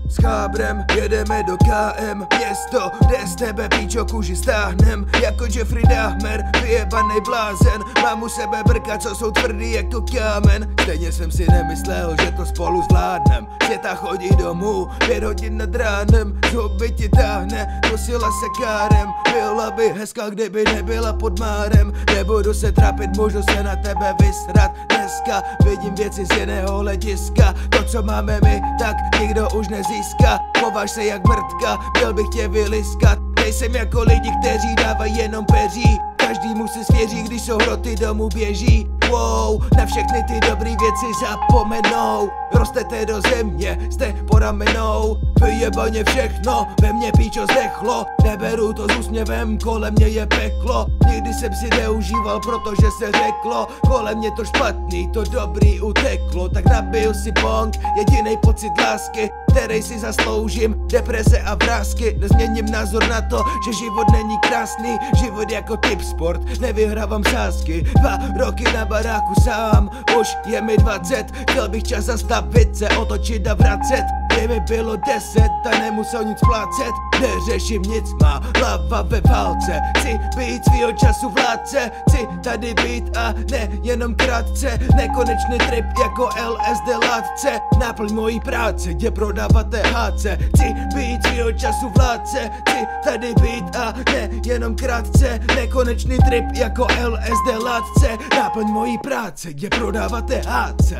S chábrem jedeme do KM, město, kde z tebe píčo kůži stáhnem. Jako Jeffrey Dahmer, vyjebanej blázen. Mám u sebe brka, co jsou tvrdý jak to kámen. Stejně jsem si nemyslel, že to spolu zvládnem. Světa chodí domů, 5 hodin nad ránem. Zuby ti táhne, nosila se kárem. Byla by hezká, kdyby nebyla pod márem. Nebudu se trápit, můžu se na tebe vysrat. Dneska vidím věci z jiného hlediska. To, co máme my, tak nikdo už nezíská. Chováš se jak mrtka, měl bych tě vyliskat. Nejsem jako lidi, kteří dávají jenom peří. Každý mu si svěří, když jsou hroty domů běží. Wow, na všechny ty dobrý věci zapomenou. Rostete do země, jste po ramenou. Vyjebaně všechno, ve mně píčo zdechlo. Neberu to s úsměvem, kolem mě je peklo. Nikdy jsem si neužíval, protože se řeklo kolem mě to špatný, to dobrý uteklo. Tak nabiju si bong, jedinej pocit lásky, který si zasloužím. Deprese a vrásky, nezměním názor na to, že život není krásný. Život jako typ sport, nevyhrávám sázky. 2 roky na baráku sám, už je mi 20. Chtěl bych čas zastavit se, otočit a vracet. Kdyby bylo 10 a nemusel nic plácet. Neřeším nic, má hlava ve válce. Chci být svýho času vládce, chci tady být a ne jenom krátce. Nekonečný trip jako LSD látce. Náplň mojí práce, kde prodávat THC. Chci být svýho času vládce, chci tady být a ne jenom krátce. Nekonečný trip jako LSD látce. Náplň mojí práce, kde prodávat THC.